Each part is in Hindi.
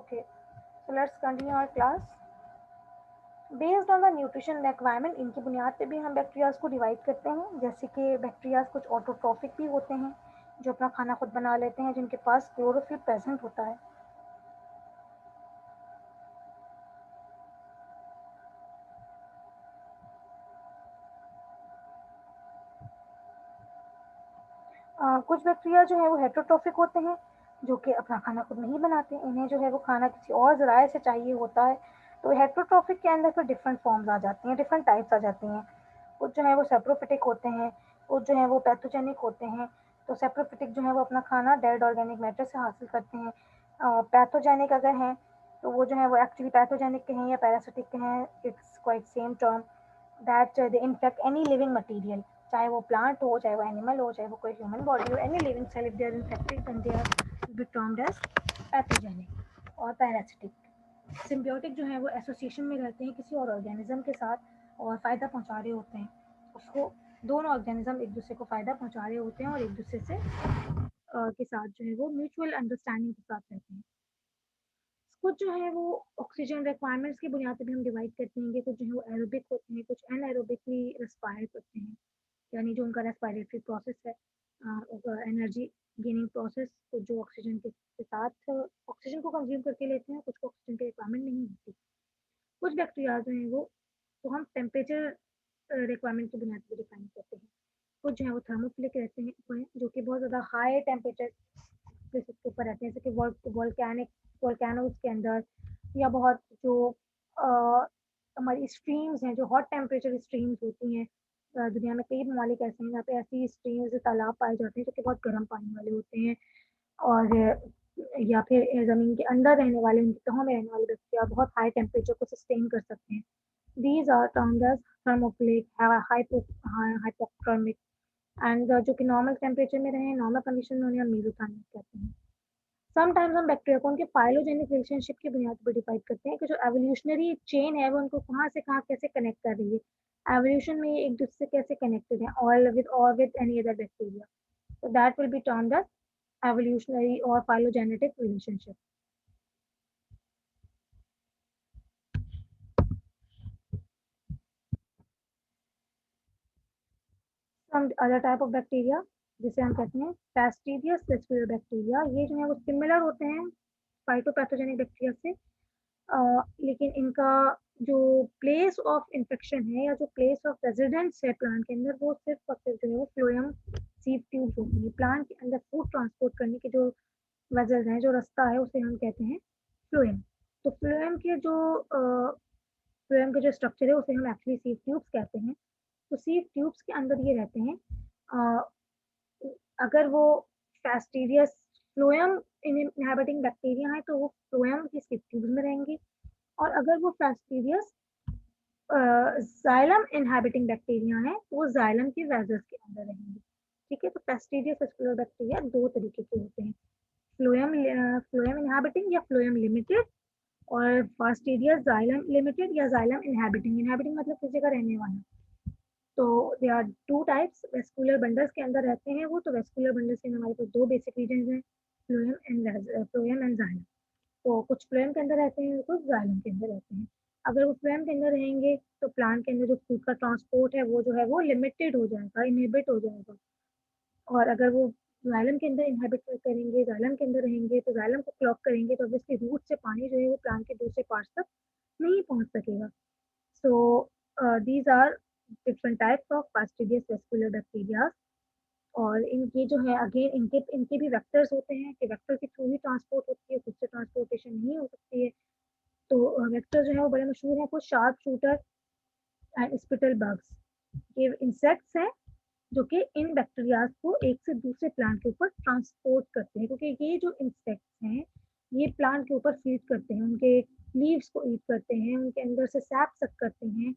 Okay, so let's continue our class. Based on the nutrition requirement, इनकी बुनियाद पे भी हम बैक्टीरियाज को डिवाइड करते हैं। जैसे कि बैक्टीरियाज कुछ ऑटोट्रॉफिक भी होते हैं जो अपना खाना खुद बना लेते हैं, जिनके पास क्लोरोफिल प्रेजेंट होता है। कुछ बैक्टीरिया जो है वो हेटरोट्रॉफिक होते हैं, जो कि अपना खाना खुद नहीं बनाते, इन्हें जो है वो खाना किसी और ज़राए से चाहिए होता है। तो हेटरोट्रॉफिक के अंदर फिर डिफरेंट फॉर्म्स आ जाती हैं, डिफरेंट टाइप्स आ जाती हैं। कुछ जो है वो सेप्रोफिटिक होते हैं, कुछ जो है वो पैथोजेनिक होते हैं। तो सेप्रोफिटिक जो है वो अपना खाना डेड ऑर्गेनिक मैटर से हासिल करते हैं। पैथोजेनिक अगर हैं तो वो जो है वो एक्चुअली पैथोजेनिक के हैं या पैरासिटिक के हैं, it's quite same term. That they infect any living material, चाहे वो प्लांट हो, चाहे वो एनिमल हो, चाहे वो कोई ह्यूमन बॉडी हो, any living cell, if they are infected then they are be termed as pathogenic और पैरासिटिक। सिम्बियोटिक जो है वो एसोसिएशन में रहते हैं किसी और ऑर्गेनिज्म के साथ और फ़ायदा पहुंचा रहे होते हैं उसको। दोनों ऑर्गेनिज्म एक दूसरे को फ़ायदा पहुंचा रहे होते हैं और एक दूसरे से के साथ जो है वो म्यूचुअल अंडरस्टैंडिंग के साथ रहते हैं। कुछ जो है वो ऑक्सीजन रिक्वायरमेंट्स की बुनियाद पे भी हम डिवाइड करते हैं कि कुछ जो है वो एरोबिक होते हैं, कुछ एनएरोबिकली रेस्पायर करते हैं, यानी जो उनका रेस्पिरेटरी प्रोसेस है, एनर्जी गेनिंग प्रोसेस, कुछ जो ऑक्सीजन के साथ ऑक्सीजन को कंज्यूम करके लेते हैं, कुछ को ऑक्सीजन की रिक्वायरमेंट नहीं होती। कुछ बैक्टीरिया जो हैं वो तो हम टेम्परेचर रिक्वायरमेंट की बुनियाद पर डिफाइन करते हैं। कुछ जो है वो थर्मोफिलिक रहते हैं जो कि बहुत ज़्यादा हाई टेम्परेचर प्लेसेस के ऊपर रहते हैं, जैसे कि वोल्केनिक वोल्केनोज के अंदर, या बहुत जो अ, हमारी स्ट्रीम्स हैं, जो हॉट टेम्परेचर स्ट्रीम्स होती हैं। दुनिया में कई ममालिक ऐसे हैं जहाँ पे ऐसी स्ट्रीम्स तालाब पाए जाते हैं जो कि बहुत गर्म पानी वाले होते हैं, और या फिर ज़मीन के अंदर रहने वाले, उनकी तहों में रहने वाले बैक्टीरिया बहुत हाई टेम्परेचर को सस्टेन कर सकते हैं। These are termed as thermophilic, hypothermic, and जो कि नॉर्मल टेम्परेचर में रहे, नॉर्मल कंडीशन में उन्हें हम मेसोथर्मिक कहते हैं। समटाइम्स हम बैक्टीरिया को उनके फाइलोजेनिक रिलेशनशिप की बुनियाद पर डिफाइन करते हैं कि जो एवोल्यूशनरी चेन है वो उनको कहाँ से कहाँ कैसे कनेक्ट कर रही है, एवोल्यूशन में ये एक दूसरे से कैसे कनेक्टेड है, और with any other bacteria. So that will be termed as evolutionary or phylogenetic relationship. Some other type of bacteria जिसे हम कहते हैं fastidious vesicular bacteria, ये जो है वो सिमिलर होते हैं फाइटोपैथोजेनिक बैक्टीरिया से, लेकिन इनका जो प्लेस ऑफ इन्फेक्शन है या जो प्लेस ऑफ रेजिडेंस है प्लांट के अंदर, वो सिर्फ और सिर्फ जो है वो फ्लोएम सीव ट्यूब्स होती है। प्लांट के अंदर फूड ट्रांसपोर्ट करने के जो वेजल्स हैं, जो रास्ता है, उसे हम कहते हैं फ्लोएम। तो फ्लोएम के जो स्ट्रक्चर है उसे हम एक्चुअली सीव ट्यूब्स कहते हैं। तो सीव ट्यूब्स के अंदर ये रहते हैं। अ, अगर वो फैस्टीडियस फ्लोएम इनहैबिटिंग बैक्टीरिया है तो वो फ्लोएम की सीव ट्यूब्स में रहेंगे, और अगर वो फैस्टीडियस जाइलम इनहैबिटिंग बैक्टीरिया है तो वो जाइलम के वेजल्स के अंदर रहेंगे। ठीक है, तो फैस्टीडियस वेस्कुलर बैक्टीरिया दो तरीके के होते हैं, फ्लोएम फ्लोएम इनहैबिटिंग या फ्लोएम लिमिटेड, और फास्टीडियस जाइलम लिमिटेड या जाइलम इनहैबिटिंग। इनहैबिटिंग मतलब किसी का रहने वाला। तो they are two types, vascular bundles के अंदर रहते हैं वो। तो वेस्कुलर बंडल्स के हमारे पास दो बेसिक रीजन हैं, फ्लोएम एंड जाइलम। तो कुछ फ्लोएम के अंदर रहते हैं, कुछ जाइलम के अंदर रहते हैं। अगर वो फ्लोएम के अंदर रहेंगे तो प्लांट के अंदर जो फूड का ट्रांसपोर्ट है वो जो है वो लिमिटेड हो जाएगा, इनहिबिट हो जाएगा। और अगर वो जाइलम के अंदर इनहिबिट करेंगे, जाइलम के अंदर रहेंगे, तो जाइलम को क्लॉग करेंगे, तो ऑब्वियसली रूट से पानी जो है वो प्लांट के दूसरे पार्ट्स तक नहीं पहुंच सकेगा। So these are different types of fastidious vascular bacteria. और इनके जो है अगेन इनके इनके भी वेक्टर्स होते हैं कि वेक्टर के थ्रू ही ट्रांसपोर्ट होती है, खुद से ट्रांसपोर्टेशन नहीं हो सकती है। तो वेक्टर जो है वो बड़े मशहूर हैं, कुछ sharp shooter and spittle bugs. ये इंसेक्ट्स हैं जो कि इन बैक्टीरियाज को एक से दूसरे प्लांट के ऊपर ट्रांसपोर्ट करते हैं, क्योंकि ये जो इंसेक्ट्स हैं ये प्लांट के ऊपर फीड करते हैं, उनके लीव्स को ईट करते हैं, उनके अंदर से सैप सक करते हैं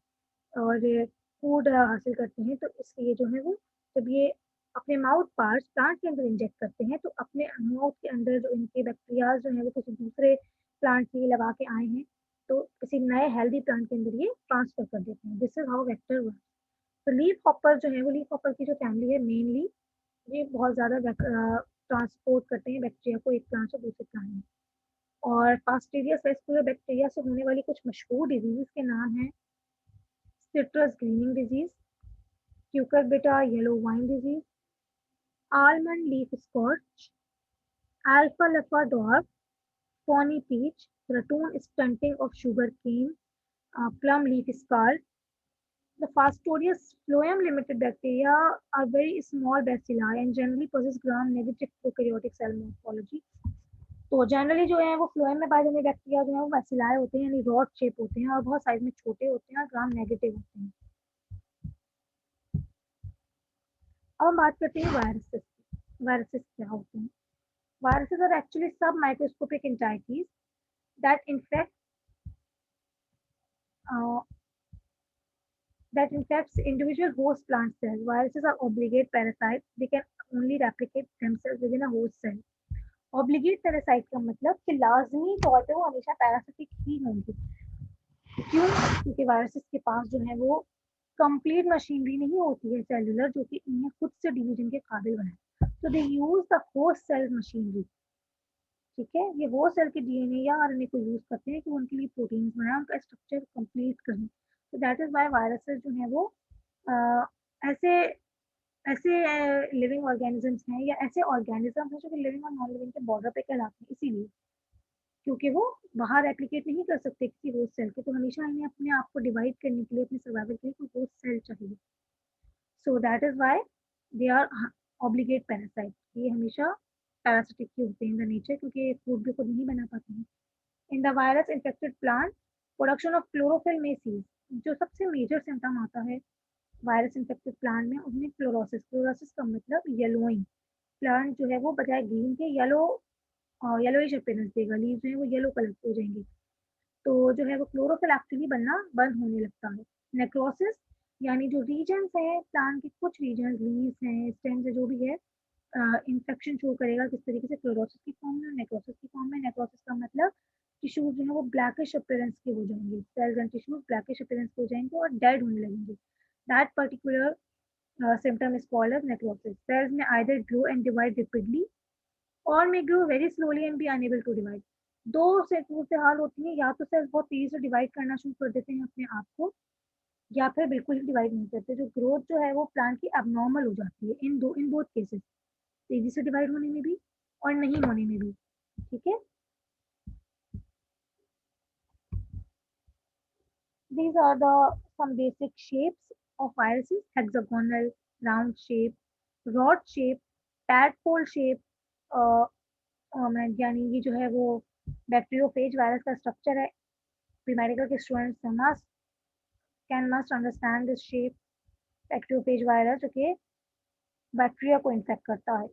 और फूड हासिल करते हैं। तो इसलिए जो है वो जब ये अपने माउथ पार्ट्स प्लांट के अंदर इंजेक्ट करते हैं तो अपने माउथ के अंदर जो इनके बैक्टीरियाज जो है वो किसी दूसरे प्लांट से लगा के आए हैं, तो किसी नए हेल्दी प्लांट के अंदर ये ट्रांसफर कर देते हैं। This is how vector work. तो लीफ हॉपर जो है वो, लीफ हॉपर की जो फैमिली है मेनली, ये बहुत ज़्यादा ट्रांसपोर्ट करते हैं बैक्टीरिया को एक प्लांट से दूसरे प्लांट में। और पास्टेरियस वेस्कुलर बैक्टीरिया से होने वाली कुछ मशहूर डिजीज के नाम हैं citrus greening disease, cucurbita yellow vine disease, almond leaf scorch, alpha lapidor, Fawny peach, ratoon stunting of sugar cane, plum leaf scald. The Fastoides phloem limited bacteria are very small bacilli and generally possess gram-negative prokaryotic cell morphology. तो जनरली जो है वो फ्लोएम में पाए जाने बैक्टीरिया जो है वो बैसिलाई होते हैं यानी रॉड शेप होते हैं और बहुत साइज में छोटे होते हैं और ग्राम नेगेटिव होते हैं। अब हम बात करते हैं वायरसेस की। वायरसेस क्या होते हैं? Viruses are actually submicroscopic entities that infect uh, that infects individual host plant cells. Viruses are obligate parasites. They can only replicate themselves within a host cell. Obligate parasite का मतलब कि लाजमी तौर पे वो हमेशा पैरासिटिक ही होंगे। क्यों? क्योंकि वायरसेस के पास जो है वो कंप्लीट मशीनरी नहीं होती है सेलुलर जो कि इन्हें खुद से डिवीजन के काबिल बनाए। तो they use the host cell machinery. ठीक है, ये वो सेल के डीएनए या आरएनए को यूज करते हैं कि उनके लिए प्रोटीन्स बनाए, उनका स्ट्रक्चर कंप्लीट करें। तो दैट इज वाई वायरसेस जो है वो ऐसे ऐसे लिविंग ऑर्गेनिजम्स हैं या ऐसे ऑर्गेनिजम हैं जो कि लिविंग और नॉन लिविंग के बॉर्डर पे कहलाते हैं, इसीलिए क्योंकि वो बाहर रेप्लिकेट नहीं कर सकते किसी होस्ट सेल के, तो हमेशा इन्हें अपने आप को डिवाइड करने के लिए, अपने सर्वाइवल के लिए कोई होस्ट सेल चाहिए। So that is why they are obligate parasite. ये हमेशा पैरासिटिक ही होते हैं इन द नेचर क्योंकि फूड भी खुद नहीं बना पाते हैं। In the virus infected plant production of chlorophyll में सीज। जो सबसे मेजर सिम्टम आता है वायरस इन्फेक्टेड प्लांट में उसमें क्लोरोसिस। क्लोरोसिस का मतलब येलोइंग। प्लांट जो है वो बजाय ग्रीन के येलोइश अपीयरेंस देगा, लीव जो है वो येलो कलर के हो जाएंगे। तो जो है वो क्लोरोफिल एक्चुअली बनना बंद होने लगता है। नेक्रोसिस यानी जो रीजन्स हैं प्लांट के, कुछ रीजन लीव्स हैं, स्टेम्स है, जो भी है, इन्फेक्शन शो करेगा किस तरीके से, क्लोरोसिस की फॉर्म में, नेक्रोसिस की फॉर्म में। नेक्रोसिस का मतलब टिश्यूज जो है वो ब्लैकिश अपीयरेंस के हो जाएंगे, cells and tissues blackish appearance के हो जाएंगे और डेड होने लगेंगे। That particular symptom is called as necrosis. Cells may either grow and divide rapidly or may grow very slowly and be unable to divide. दो से सूरत हाल होती है, या तो सेल्स बहुत तेजी से डिवाइड करना शुरू कर देते हैं अपने आप को, या फिर बिल्कुल ही डिवाइड नहीं करते। जो ग्रोथ जो है वो प्लांट की एबनॉर्मल हो जाती है इन बोथ केसेस, तेजी से डिवाइड होने में भी और नहीं होने में भी। ठीक है, these are the some basic shapes of viruses: hexagonal, round shape, rod shape, tadpole shape। यानी ये जो है वो बैक्टीरियोफेज वायरस का स्ट्रक्चर है। प्री मेडिकल के students must understand this shape. Bacteriophage virus जो कि बैक्टीरिया को इन्फेक्ट करता है,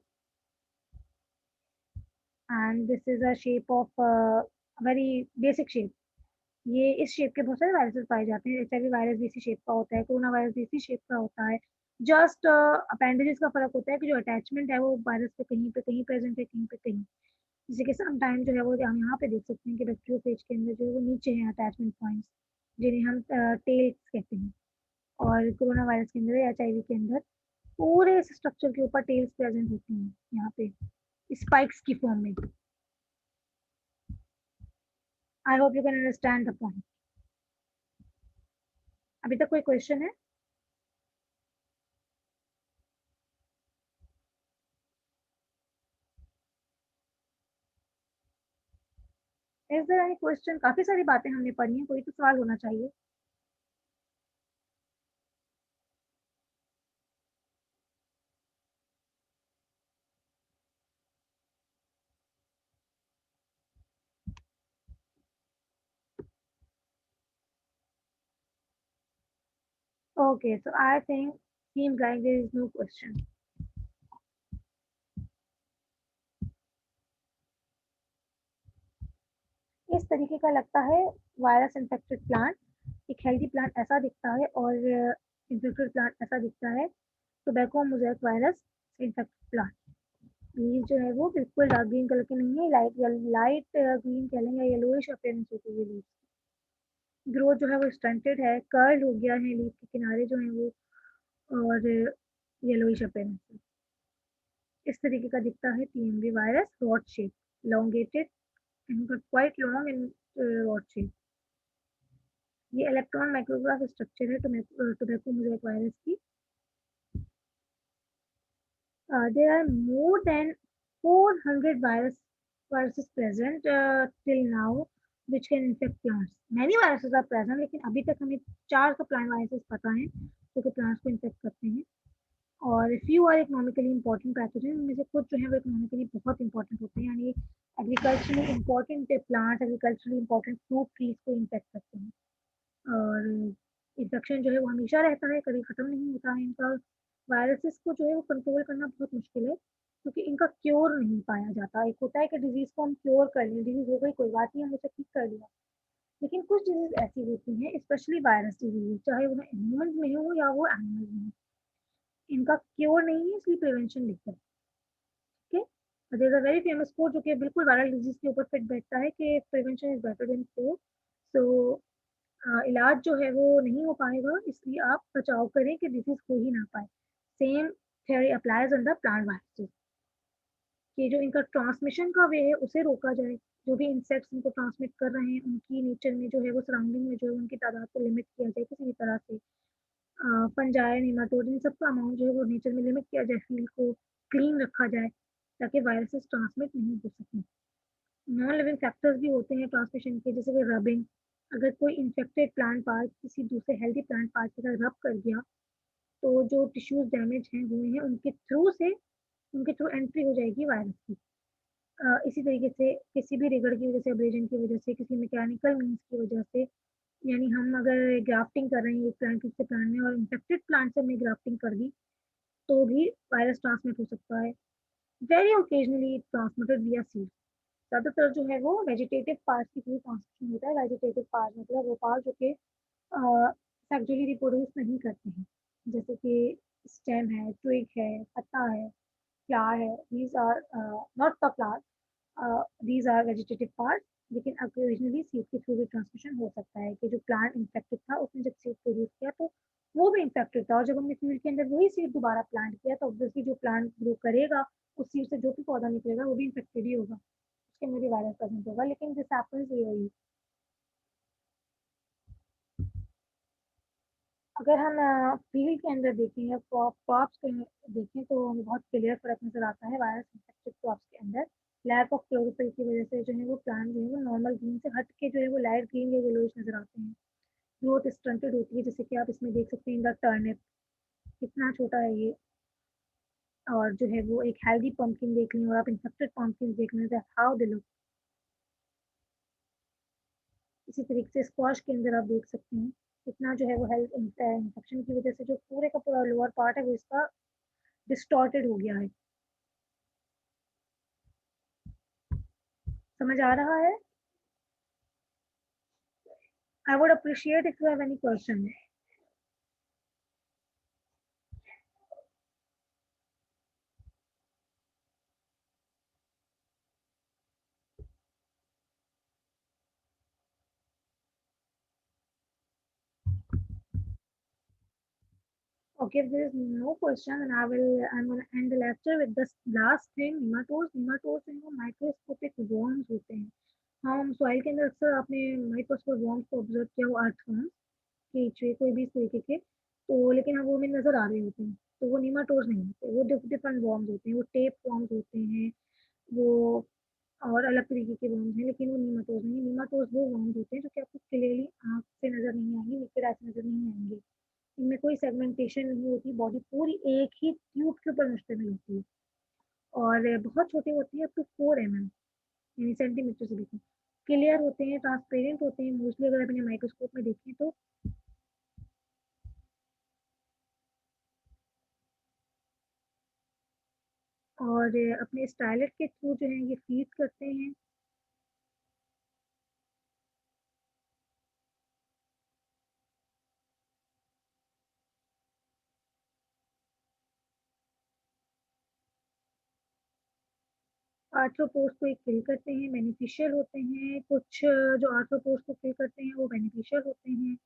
and this is a shape of very basic shape. ये इस शेप के बहुत सारे वायरसेस पाए जाते हैं। एचआईवी वायरस भी इसी शेप का होता है, कोरोना वायरस भी इसी शेप का होता है। जस्ट अपेंडेजेस का फर्क होता है कि जो अटैचमेंट है वो वायरस पे कहीं प्रेजेंट है, कहीं पे कहीं। जैसे कि सम टाइम जो है वो हम यहाँ पे देख सकते हैं कि बैक्टीरियोफेज के अंदर जो है वो नीचे हैं अटैचमेंट पॉइंट्स, जिन्हें हम टेल्स कहते हैं। और कोरोना वायरस के अंदर या एचआईवी के अंदर पूरे स्ट्रक्चर के ऊपर टेल्स प्रेजेंट होती हैं यहाँ पे स्पाइक्स की फॉर्म में। I hope you can understand the point. अभी तक कोई क्वेश्चन है? Is there any question? काफी सारी बातें हमने पढ़ी हैं, कोई तो सवाल होना चाहिए। Okay, so I think seems like there is no question. इस तरीके का लगता है वायरस इन्फेक्टेड प्लांट। एक हेल्दी प्लांट ऐसा दिखता है और इन्फेक्टेड प्लांट ऐसा दिखता है। Tobacco mosaic virus infected plant. Leave जो है वो बिल्कुल डार्क ग्रीन कलर के नहीं है, लाइट ग्रीन कह लें या येलोइश अपीयरेंस होती है लीव। ग्रोथ जो है वो स्टंटेड है, कर्ल हो गया है लीव के किनारे जो है वो, और येलोइश अपीयरेंस है। इस तरीके का दिखता है TMV virus, rod shape, elongated but quite long and rod shape. ये इलेक्ट्रॉन माइक्रोग्राफ स्ट्रक्चर है टोबैको मोज़ेक वायरस की. There are more than 400 viruses present till now which can infect plants. Many viruses are present, लेकिन अभी तक हमें 400 प्लांट वायरसेस पता हैं जो कि प्लांट्स को इन्फेक्ट करते हैं. और few are economically important pathogen, उनमें से कुछ जो है वो इकोनॉमिकली बहुत इंपॉर्टेंट होते हैं, यानी agriculturally important plant, agriculturally important fruit trees को इन्फेक्ट करते हैं. और इन्फेक्शन जो है वो हमेशा रहता है, कभी ख़त्म नहीं होता है इनका. वायरसेस को जो है वो कंट्रोल करना बहुत मुश्किल है क्योंकि इनका क्योर नहीं पाया जाता. एक होता है कि डिजीज़ को हम क्योर कर लें, डिजीज़ हो गई कोई बात नहीं, हमने उसे ठीक कर लिया. लेकिन कुछ डिजीज़ ऐसी होती हैं, स्पेशली वायरस डिजीज़, चाहे वो ह्यूमन्स में हो या वो एनिमल्स में हो, इनका क्योर नहीं है, इसलिए प्रिवेंशन लिखा है. ठीक है. There is a very famous quote जो कि बिल्कुल वायरल डिजीज के ऊपर फिट बैठता है कि prevention is better than cure. So इलाज जो है वो नहीं हो पाएगा, इसलिए आप बचाव करें कि डिजीज हो ही ना पाए. Same theory applies on the plant viruses कि जो इनका ट्रांसमिशन का वे है उसे रोका जाए. जो भी इंसेक्ट्स इनको ट्रांसमिट कर रहे हैं उनकी नेचर में जो है वो सराउंडिंग में जो है उनकी तादाद को लिमिट किया जाए किसी भी तरह से. फंजाई, नेमाटोड, इन सबका अमाउंट जो है वो नेचर में लिमिट किया जाए, फील्ड को क्लीन रखा जाए ताकि वायरसेस ट्रांसमिट नहीं हो सकें. नॉन लिविंग फैक्टर्स भी होते हैं ट्रांसमिशन के, जैसे कि रबिंग. अगर कोई इन्फेक्टेड प्लांट पार्ट किसी दूसरे हेल्दी प्लांट पार्ट के साथ रब कर गया तो जो टिश्यूज डैमेज हैं हुए हैं उनके थ्रू एंट्री हो जाएगी वायरस की. इसी तरीके से किसी भी रिगड़ की वजह से, अब्रेजन की वजह से, किसी मैकेनिकल मीन्स की वजह से, यानी हम अगर ग्राफ्टिंग कर रहे हैं एक प्लांट से प्लांट में और इन्फेक्टेड प्लांट से हमने ग्राफ्टिंग कर दी तो भी वायरस ट्रांसमिट हो सकता है. वेरी ओकेजनली ट्रांसमिटेड विया सीड. ज़्यादातर जो है वो वेजिटेटिव पार्ट के थ्रू ट्रांसमिशन होता है. वेजिटेटिव पार्ट मतलब वो पार्ट जो कि सेक्सुअली रिप्रोड्यूस नहीं करते हैं, जैसे कि स्टेम है, ट्विग है, पत्ता है, फ्लावर है. These are not the flower, these are vegetative part. लेकिन ओकेजनली सीड के थ्रू भी ट्रांसमिशन हो सकता है कि जो प्लांट इन्फेक्टेड था उसने जब सीड प्रोड्यूस किया तो वो भी इन्फेक्टेड था, और जब हमने फील्ड के अंदर वही सीड दोबारा प्लांट किया तो ऑब्वियसली जो प्लांट ग्रो करेगा उस सीड से जो भी पौधा निकलेगा वो भी इन्फेक्टेड ही होगा, उसके अंदर भी वायरस प्रेजेंट होगा. लेकिन दिस हैपेंस रियली. अगर हम फील्ड के अंदर देखें या क्रॉप्स के देखें तो हमें बहुत क्लियर फर्क नजर आता है वायरस इन्फेक्टेड क्रॉप्स के अंदर. लैक ऑफ क्लोरोफिल की वजह से जो है वो प्लांट जो है वो नॉर्मल ग्रीन से हट के जो है वो लाइट ग्रीन या येलोइश नजर आते हैं. ग्रोथ स्टंटेड होती है, जैसे कि आप इसमें देख सकते हैं द टर्निप कितना छोटा है ये. और जो है वो एक हेल्दी पंपकिन देख लें और आप इन्फेक्टेड पंपकिन देख लें, हाउ दे लुक. इसी तरीके से स्क्वाश के अंदर आप देख सकते हैं कितना जो है वो हेल्थ इन्फेक्शन की वजह से जो पूरे का पूरा लोअर पार्ट है वो इसका डिस्टॉर्टेड हो गया है. समझ आ रहा है? I would appreciate if you have any question. Okay, if there is no question, then I'm gonna end the lecture with this last thing, nematodes. Nematodes जो है वो माइक्रोस्कोपिक worms होते हैं. हाँ, हम सॉइल के अंदर अक्सर आपने माइक्रोस्कोप worms को ऑब्जर्व किया वो अर्थवर्म्स, कीचुए, कोई भी इस तरीके के. तो लेकिन अब वो हमें नजर आ रहे होते हैं तो वो नीमाटोड्स नहीं होते, वो डिफरेंट वर्म्स होते हैं, वो टेप वर्म्स होते हैं, वो और अलग तरीके के वर्म्स हैं, लेकिन वो नीमाटोड्स नहीं. नीमाटोड्स वो वर्म्स होते हैं जो कि आपको क्लियरली आँख से नजर नहीं आएंगे, नेकेड आई से नजर नहीं आएंगे. इनमें कोई सेगमेंटेशन नहीं होती, बॉडी पूरी एक ही ट्यूब के ऊपर मुश्तमिल होती है और बहुत छोटे होते हैं, अप टू 4 mm, यानी सेंटीमीटर से भी. क्लियर होते हैं, ट्रांसपेरेंट होते हैं मोस्टली अगर अपने माइक्रोस्कोप में देखें तो. और अपने स्टाइलेट के थ्रू जो है ये फीड करते हैं. आर्थ्रोपोड्स को एक किल करते हैं, बेनिफिशियल होते हैं. कुछ जो आर्थ्रोपोड्स को किल करते हैं वो बेनिफिशियल होते हैं.